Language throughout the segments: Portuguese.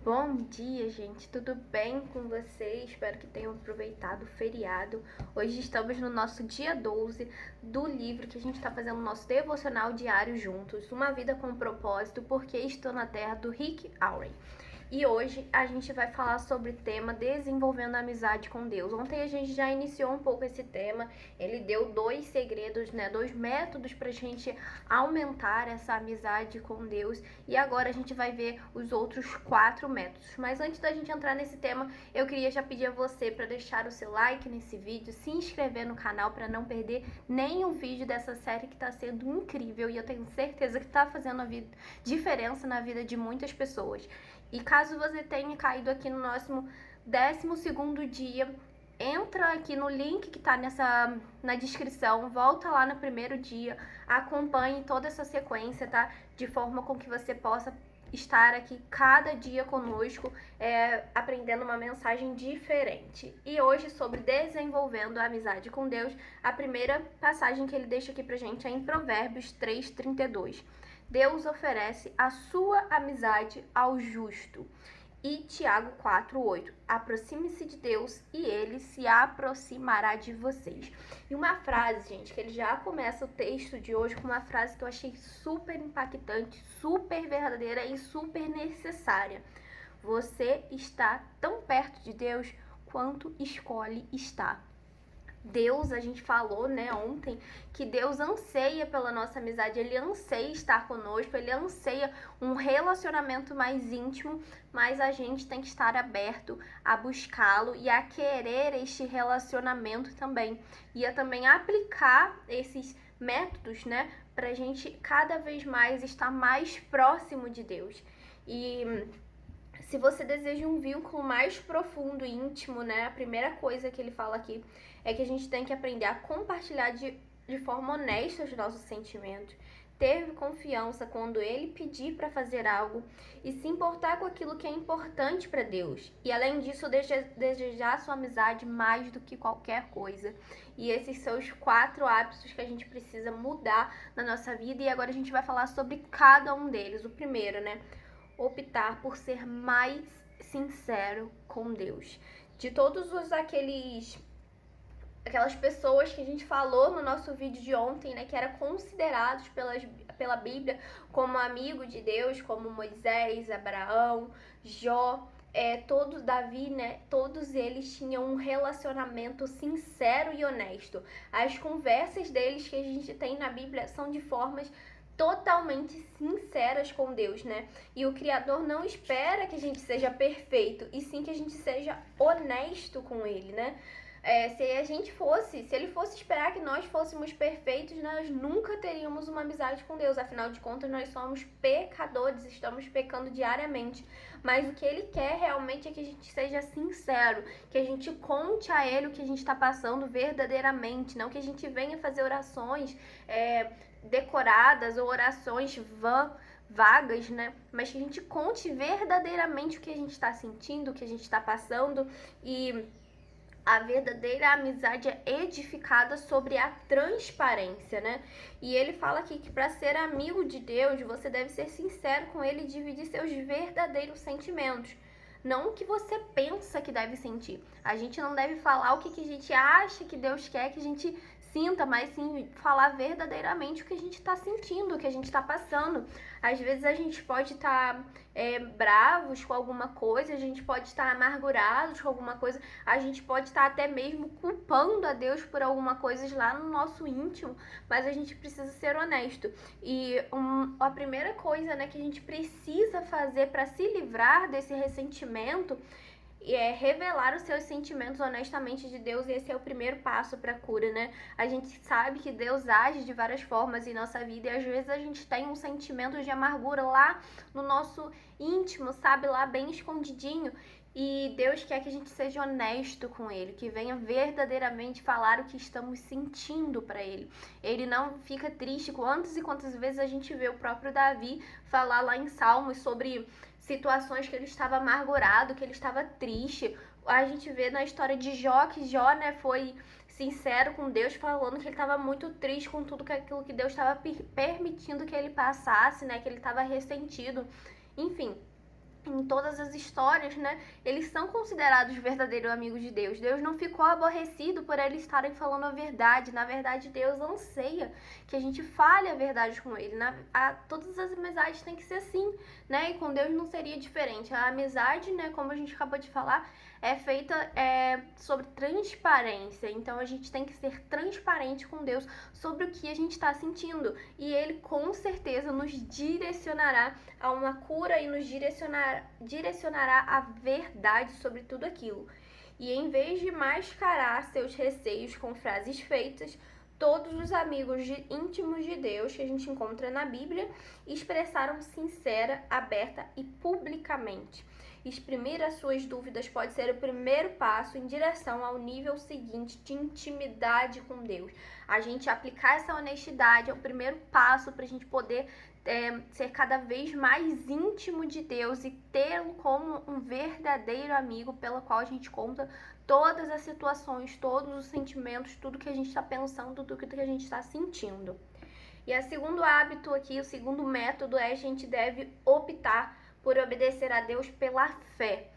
Bom dia, gente. Tudo bem com vocês? Espero que tenham aproveitado o feriado. Hoje estamos no nosso dia 12 do livro que a gente está fazendo o nosso devocional diário juntos, Uma Vida com Propósito, Porque Estou na Terra, do Rick Warren. E hoje a gente vai falar sobre o tema desenvolvendo a amizade com Deus. Ontem a gente já iniciou um pouco esse tema. Ele deu 2 segredos, 2 métodos pra gente aumentar essa amizade com Deus. E agora a gente vai ver os outros 4 métodos. Mas antes da gente entrar nesse tema, eu queria já pedir a você para deixar o seu like nesse vídeo, se inscrever no canal para não perder nenhum vídeo dessa série que está sendo incrível e eu tenho certeza que está fazendo diferença na vida de muitas pessoas. E caso você tenha caído aqui no nosso 12º dia, entra aqui no link que tá na descrição, volta lá no primeiro dia, acompanhe toda essa sequência, tá? De forma com que você possa estar aqui cada dia conosco, aprendendo uma mensagem diferente. E hoje, sobre desenvolvendo a amizade com Deus, a primeira passagem que ele deixa aqui pra gente é em Provérbios 3:32. Deus oferece a sua amizade ao justo. E Tiago 4:8. Aproxime-se de Deus e ele se aproximará de vocês. E uma frase, gente, que ele já começa o texto de hoje com uma frase que eu achei super impactante, super verdadeira e super necessária. Você está tão perto de Deus quanto escolhe estar. Deus, a gente falou, ontem, que Deus anseia pela nossa amizade, Ele anseia estar conosco, Ele anseia um relacionamento mais íntimo, mas a gente tem que estar aberto a buscá-lo e a querer este relacionamento também. E a também aplicar esses métodos, pra gente cada vez mais estar mais próximo de Deus. E se você deseja um vínculo mais profundo e íntimo, a primeira coisa que ele fala aqui é que a gente tem que aprender a compartilhar de forma honesta os nossos sentimentos, ter confiança quando ele pedir para fazer algo e se importar com aquilo que é importante para Deus. E além disso, desejar sua amizade mais do que qualquer coisa. E esses são os 4 hábitos que a gente precisa mudar na nossa vida e agora a gente vai falar sobre cada um deles. O primeiro, optar por ser mais sincero com Deus. De todos aquelas pessoas que a gente falou no nosso vídeo de ontem, que eram considerados pela Bíblia como amigo de Deus, como Moisés, Abraão, Jó, Davi, todos eles tinham um relacionamento sincero e honesto. As conversas deles que a gente tem na Bíblia são de formas totalmente sinceras com Deus, E o Criador não espera que a gente seja perfeito, e sim que a gente seja honesto com Ele, Se ele fosse esperar que nós fôssemos perfeitos, nós nunca teríamos uma amizade com Deus. Afinal de contas, nós somos pecadores, estamos pecando diariamente. Mas o que Ele quer realmente é que a gente seja sincero, que a gente conte a Ele o que a gente está passando verdadeiramente, não que a gente venha fazer orações decoradas ou orações vagas, mas que a gente conte verdadeiramente o que a gente está sentindo, o que a gente está passando. E a verdadeira amizade é edificada sobre a transparência, E ele fala aqui que para ser amigo de Deus, você deve ser sincero com Ele e dividir seus verdadeiros sentimentos. Não o que você pensa que deve sentir. A gente não deve falar o que a gente acha que Deus quer que a gente sinta, mas sim falar verdadeiramente o que a gente está sentindo, o que a gente está passando. Às vezes a gente pode estar bravos com alguma coisa, a gente pode estar amargurados com alguma coisa, a gente pode estar até mesmo culpando a Deus por alguma coisa lá no nosso íntimo, mas a gente precisa ser honesto. E a primeira coisa que a gente precisa fazer para se livrar desse ressentimento é revelar os seus sentimentos honestamente de Deus, e esse é o primeiro passo para a cura, A gente sabe que Deus age de várias formas em nossa vida e às vezes a gente tem um sentimento de amargura lá no nosso íntimo, sabe, lá bem escondidinho. E Deus quer que a gente seja honesto com Ele, que venha verdadeiramente falar o que estamos sentindo para Ele. Ele não fica triste. Quantas e quantas vezes a gente vê o próprio Davi falar lá em Salmos sobre situações que ele estava amargurado, que ele estava triste. A gente vê na história de Jó, que Jó, foi sincero com Deus, falando que ele estava muito triste com tudo aquilo que Deus estava permitindo que ele passasse, que ele estava ressentido. Enfim, em todas as histórias, né, eles são considerados verdadeiros amigos de Deus. Deus não ficou aborrecido por eles estarem falando a verdade. Na verdade, Deus anseia que a gente fale a verdade com Ele. Todas as amizades têm que ser assim, né? E com Deus não seria diferente. A amizade, né, como a gente acabou de falar, é feita sobre transparência. Então, a gente tem que ser transparente com Deus sobre o que a gente está sentindo. E Ele, com certeza, nos direcionará a uma cura e nos direcionará a verdade sobre tudo aquilo. E em vez de mascarar seus receios com frases feitas, todos os amigos íntimos de Deus que a gente encontra na Bíblia expressaram sincera, aberta e publicamente. Exprimir as suas dúvidas pode ser o primeiro passo em direção ao nível seguinte de intimidade com Deus. A gente aplicar essa honestidade é o primeiro passo para a gente poder ser cada vez mais íntimo de Deus e tê-lo como um verdadeiro amigo pelo qual a gente conta todas as situações, todos os sentimentos, tudo que a gente está pensando, tudo que a gente está sentindo. E o segundo hábito aqui, o segundo método é a gente deve optar por obedecer a Deus pela fé.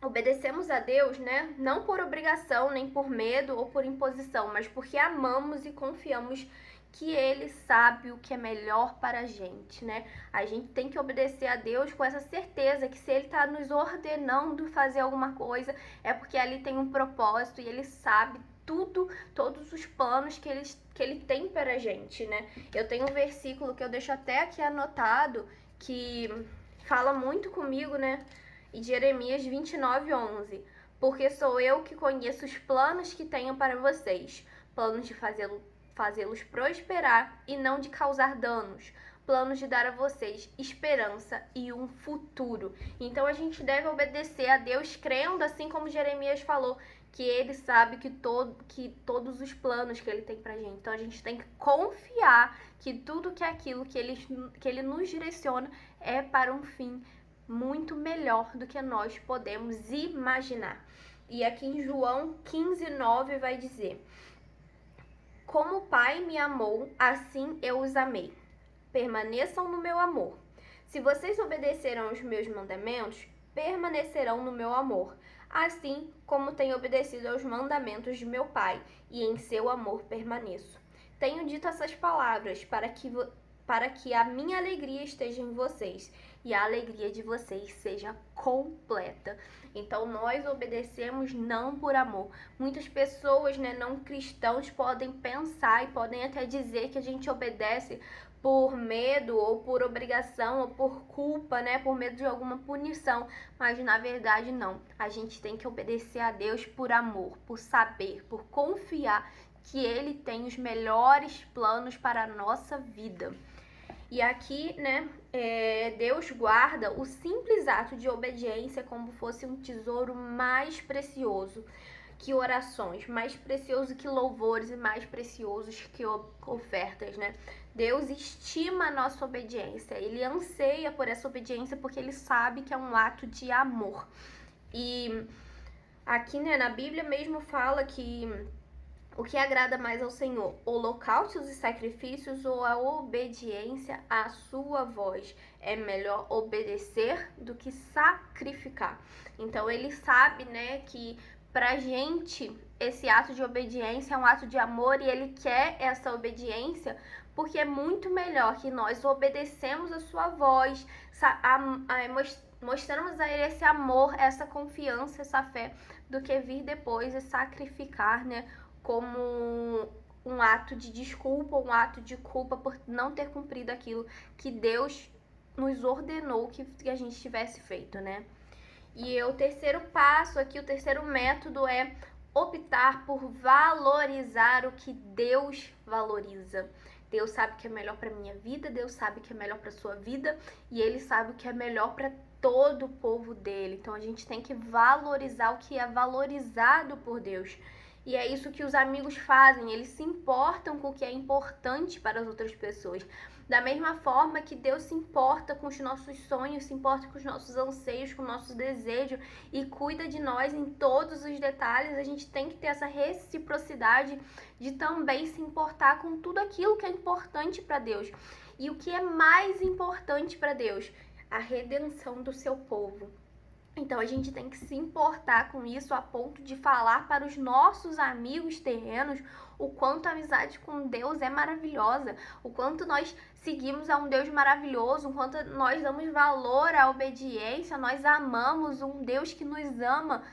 Obedecemos a Deus, né, não por obrigação, nem por medo ou por imposição, mas porque amamos e confiamos que Ele sabe o que é melhor para a gente, né? A gente tem que obedecer a Deus com essa certeza que se Ele está nos ordenando fazer alguma coisa, é porque ali tem um propósito e Ele sabe tudo, todos os planos que ele tem para a gente, né? Eu tenho um versículo que eu deixo até aqui anotado, que fala muito comigo, né? Em Jeremias 29:11. Porque sou eu que conheço os planos que tenho para vocês, planos de fazê-los prosperar e não de causar danos, planos de dar a vocês esperança e um futuro. Então a gente deve obedecer a Deus crendo, assim como Jeremias falou, que Ele sabe que todos os planos que Ele tem pra gente. Então a gente tem que confiar que tudo que é aquilo que Ele nos direciona é para um fim muito melhor do que nós podemos imaginar. E aqui em João 15:9 vai dizer: como o Pai me amou, assim eu os amei. Permaneçam no meu amor. Se vocês obedecerão aos meus mandamentos, permanecerão no meu amor, assim como tenho obedecido aos mandamentos de meu Pai, e em seu amor permaneço. Tenho dito essas palavras para que a minha alegria esteja em vocês e a alegria de vocês seja completa. Então nós obedecemos não por amor. Muitas pessoas, né, não cristãos podem pensar e podem até dizer que a gente obedece por medo ou por obrigação ou por culpa, né, por medo de alguma punição, mas na verdade não. A gente tem que obedecer a Deus por amor, por saber, por confiar que Ele tem os melhores planos para a nossa vida. E aqui, né, Deus guarda o simples ato de obediência como fosse um tesouro mais precioso que orações, mais precioso que louvores e mais preciosos que ofertas, né? Deus estima a nossa obediência, Ele anseia por essa obediência porque Ele sabe que é um ato de amor. E aqui, né, na Bíblia mesmo fala que o que agrada mais ao Senhor, holocaustos e sacrifícios ou a obediência à sua voz? É melhor obedecer do que sacrificar. Então Ele sabe, né, que pra gente esse ato de obediência é um ato de amor e Ele quer essa obediência porque é muito melhor que nós obedecemos a sua voz, mostramos a Ele esse amor, essa confiança, essa fé, do que vir depois e sacrificar, né, como um ato de desculpa, um ato de culpa por não ter cumprido aquilo que Deus nos ordenou que a gente tivesse feito, né? E o terceiro passo aqui, o terceiro método é optar por valorizar o que Deus valoriza. Deus sabe o que é melhor para minha vida, Deus sabe o que é melhor para sua vida e Ele sabe o que é melhor para todo o povo dele. Então a gente tem que valorizar o que é valorizado por Deus. E é isso que os amigos fazem, eles se importam com o que é importante para as outras pessoas. Da mesma forma que Deus se importa com os nossos sonhos, se importa com os nossos anseios, com o nosso desejo e cuida de nós em todos os detalhes, a gente tem que ter essa reciprocidade de também se importar com tudo aquilo que é importante para Deus. E o que é mais importante para Deus? a redenção do seu povo. Então a gente tem que se importar com isso a ponto de falar para os nossos amigos terrenos o quanto a amizade com Deus é maravilhosa, o quanto nós seguimos a um Deus maravilhoso, o quanto nós damos valor à obediência, nós amamos um Deus que nos ama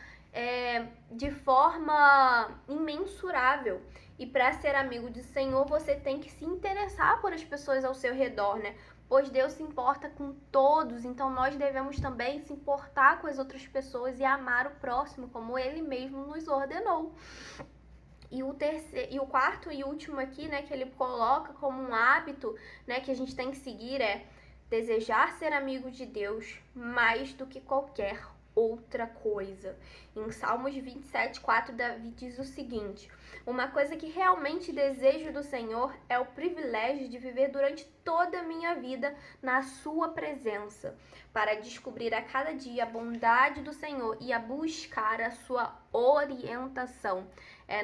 de forma imensurável. E para ser amigo do Senhor, você tem que se interessar por as pessoas ao seu redor, né? Pois Deus se importa com todos, então nós devemos também se importar com as outras pessoas e amar o próximo, como Ele mesmo nos ordenou. E o quarto e último aqui, né, que ele coloca como um hábito, né, que a gente tem que seguir é desejar ser amigo de Deus mais do que qualquer outra coisa. Em Salmos 27:4, Davi diz o seguinte: uma coisa que realmente desejo do Senhor é o privilégio de viver durante toda a minha vida na sua presença, para descobrir a cada dia a bondade do Senhor e a buscar a sua orientação.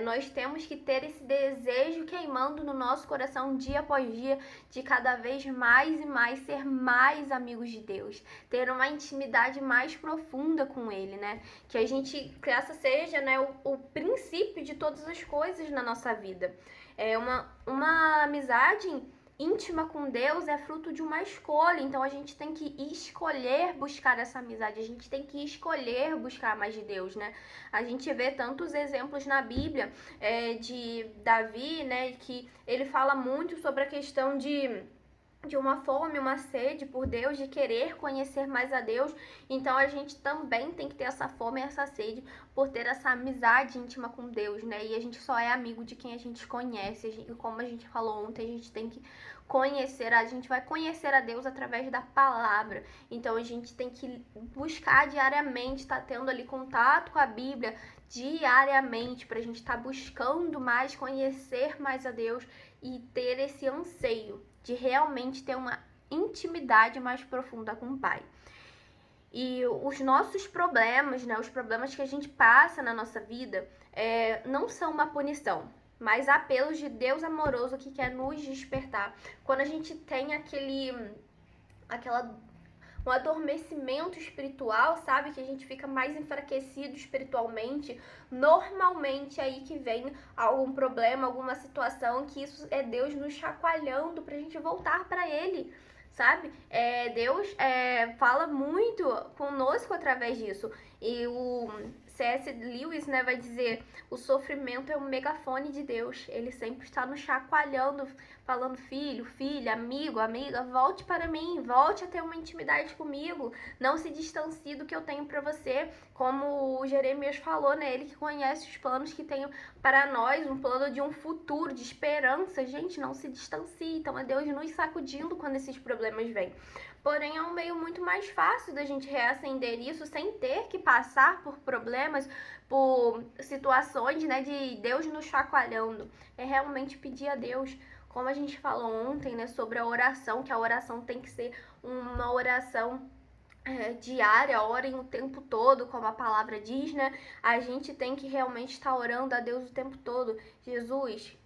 Nós temos que ter esse desejo queimando no nosso coração dia após dia, de cada vez mais e mais ser mais amigos de Deus, ter uma intimidade mais profunda com Ele, né? Que essa seja, né, o princípio de todas as coisas na nossa vida. Uma amizade íntima com Deus é fruto de uma escolha, então a gente tem que escolher buscar essa amizade, a gente tem que escolher buscar mais de Deus, né? A gente vê tantos exemplos na Bíblia de Davi, né, que ele fala muito sobre a questão de uma fome, uma sede por Deus, de querer conhecer mais a Deus. Então a gente também tem que ter essa fome e essa sede por ter essa amizade íntima com Deus, né? E a gente só é amigo de quem a gente conhece. E como a gente falou ontem, a gente tem que a gente vai conhecer a Deus através da palavra. Então a gente tem que buscar diariamente, estar tendo ali contato com a Bíblia diariamente, para a gente estar buscando mais, conhecer mais a Deus e ter esse anseio de realmente ter uma intimidade mais profunda com o Pai. E os nossos problemas, né, os problemas que a gente passa na nossa vida, não são uma punição, mas apelos de Deus amoroso que quer nos despertar. Quando a gente tem um adormecimento espiritual, sabe? Que a gente fica mais enfraquecido espiritualmente. Normalmente é aí que vem algum problema, alguma situação, que isso é Deus nos chacoalhando pra gente voltar pra Ele, sabe? Deus fala muito conosco através disso. E o C.S. Lewis, né, vai dizer: o sofrimento é um megafone de Deus. Ele sempre está nos chacoalhando, falando: filho, filha, amigo, amiga, volte para mim, volte a ter uma intimidade comigo, não se distancie do que eu tenho para você. Como o Jeremias falou, né, ele que conhece os planos que tenho para nós, um plano de um futuro, de esperança. Gente, não se distancie. Então é Deus nos sacudindo quando esses problemas vêm. Porém, é um meio muito mais fácil da gente reacender isso sem ter que passar por problemas, por situações, né, de Deus nos chacoalhando. É realmente pedir a Deus, como a gente falou ontem, né, sobre a oração, que a oração tem que ser uma oração diária, orem o tempo todo, como a palavra diz, né? A gente tem que realmente estar orando a Deus o tempo todo. Jesus,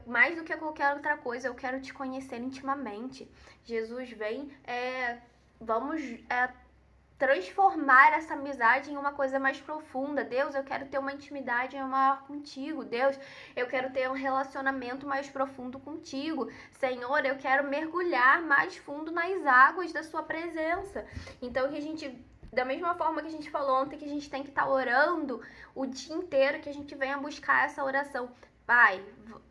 mais do que qualquer outra coisa, eu quero te conhecer intimamente. Jesus, vem, vamos transformar essa amizade em uma coisa mais profunda. Deus, eu quero ter uma intimidade maior contigo. Deus, eu quero ter um relacionamento mais profundo contigo. Senhor, eu quero mergulhar mais fundo nas águas da sua presença. Então, que a gente, da mesma forma que a gente falou ontem, que a gente tem que estar orando o dia inteiro, que a gente venha buscar essa oração. Pai,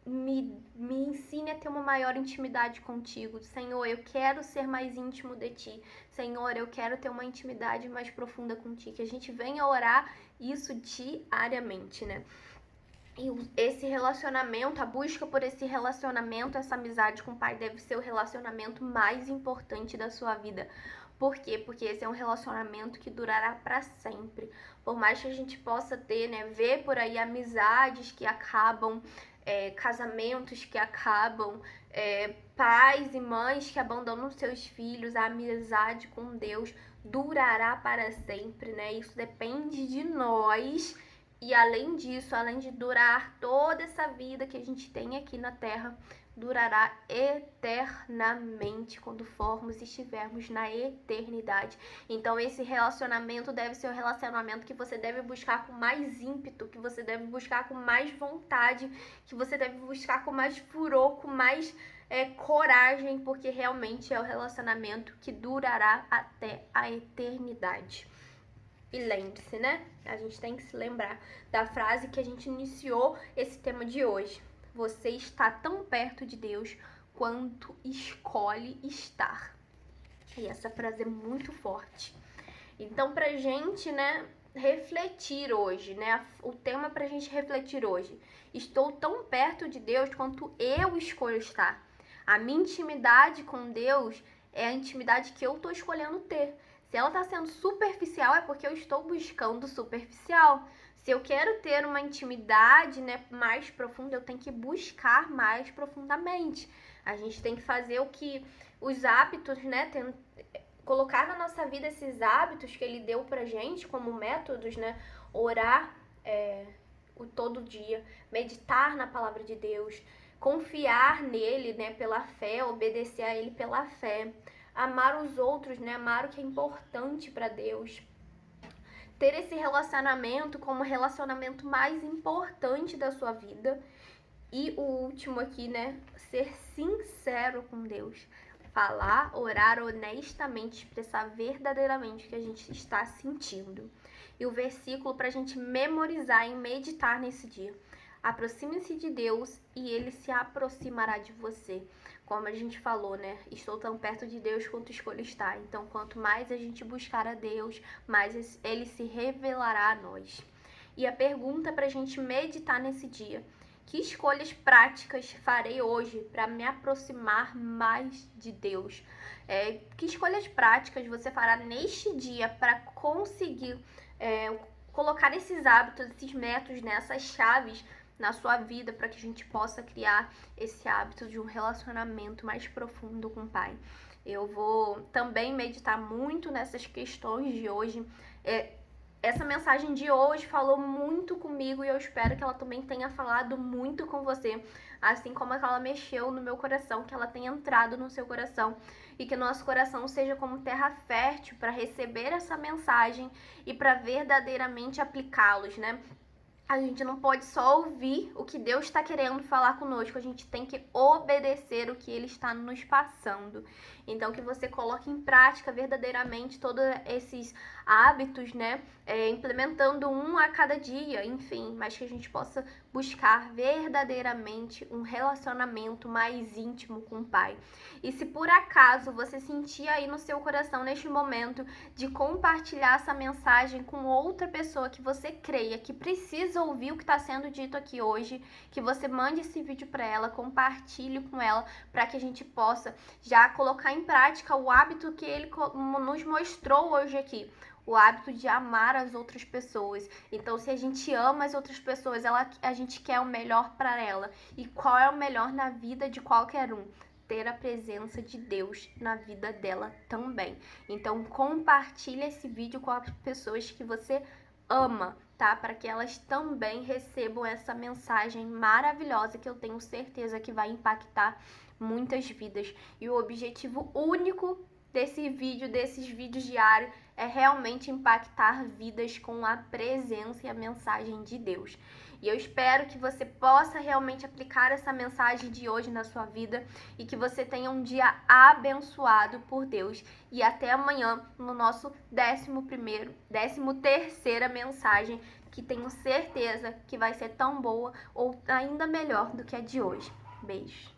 me ensine a ter uma maior intimidade contigo. Senhor, eu quero ser mais íntimo de ti. Senhor, eu quero ter uma intimidade mais profunda contigo. Que a gente venha orar isso diariamente, né? E esse relacionamento, a busca por esse relacionamento, essa amizade com o Pai deve ser o relacionamento mais importante da sua vida. Por quê? Porque esse é um relacionamento que durará para sempre. Por mais que a gente possa ter, né, ver por aí amizades que acabam, casamentos que acabam, pais e mães que abandonam seus filhos, a amizade com Deus durará para sempre, né? Isso depende de nós. E além disso, além de durar toda essa vida que a gente tem aqui na Terra, durará eternamente quando formos e estivermos na eternidade. Então esse relacionamento deve ser um relacionamento que você deve buscar com mais ímpeto, que você deve buscar com mais vontade, que você deve buscar com mais furor, com mais coragem, porque realmente é o relacionamento que durará até a eternidade. E lembre-se, né? A gente tem que se lembrar da frase que a gente iniciou esse tema de hoje. Você está tão perto de Deus quanto escolhe estar. E essa frase é muito forte. Então, pra gente, né, refletir hoje, né? O tema pra gente refletir hoje. Estou tão perto de Deus quanto eu escolho estar. A minha intimidade com Deus é a intimidade que eu tô escolhendo ter. Se ela está sendo superficial, é porque eu estou buscando superficial. Se eu quero ter uma intimidade, né, mais profunda, eu tenho que buscar mais profundamente. A gente tem que fazer o que os hábitos, né, colocar na nossa vida esses hábitos que ele deu pra gente como métodos, né, orar o todo dia, meditar na palavra de Deus, confiar nele, né, pela fé, obedecer a ele pela fé. Amar os outros, né? Amar o que é importante para Deus. Ter esse relacionamento como o relacionamento mais importante da sua vida. E o último aqui, né? Ser sincero com Deus. Falar, orar honestamente, expressar verdadeiramente o que a gente está sentindo. E o versículo para a gente memorizar e meditar nesse dia. Aproxime-se de Deus e Ele se aproximará de você. Como a gente falou, né? Estou tão perto de Deus quanto escolho estar. Então, quanto mais a gente buscar a Deus, mais Ele se revelará a nós. E a pergunta para a gente meditar nesse dia: que escolhas práticas farei hoje para me aproximar mais de Deus? Que escolhas práticas você fará neste dia para conseguir colocar esses hábitos, esses métodos, né, essas chaves na sua vida para que a gente possa criar esse hábito de um relacionamento mais profundo com o Pai. Eu vou também meditar muito nessas questões de hoje. Essa mensagem de hoje falou muito comigo e eu espero que ela também tenha falado muito com você, assim como ela mexeu no meu coração, que ela tenha entrado no seu coração e que nosso coração seja como terra fértil para receber essa mensagem e para verdadeiramente aplicá-los, né? A gente não pode só ouvir o que Deus está querendo falar conosco, a gente tem que obedecer o que Ele está nos passando. Então, que você coloque em prática verdadeiramente todos esses hábitos, né? Implementando um a cada dia, enfim, mas que a gente possa buscar verdadeiramente um relacionamento mais íntimo com o Pai. E se por acaso você sentir aí no seu coração neste momento de compartilhar essa mensagem com outra pessoa que você creia que precisa ouvir o que está sendo dito aqui hoje, que você mande esse vídeo para ela, compartilhe com ela, para que a gente possa já colocar em prática o hábito que ele nos mostrou hoje aqui. O hábito de amar as outras pessoas. Então, se a gente ama as outras pessoas, a gente quer o melhor para ela. E qual é o melhor na vida de qualquer um? Ter a presença de Deus na vida dela também. Então, compartilhe esse vídeo com as pessoas que você ama, tá? Para que elas também recebam essa mensagem maravilhosa que eu tenho certeza que vai impactar muitas vidas. E o objetivo único desses vídeos diários, é realmente impactar vidas com a presença e a mensagem de Deus. E eu espero que você possa realmente aplicar essa mensagem de hoje na sua vida e que você tenha um dia abençoado por Deus. E até amanhã no nosso 13ª mensagem, que tenho certeza que vai ser tão boa ou ainda melhor do que a de hoje. Beijos!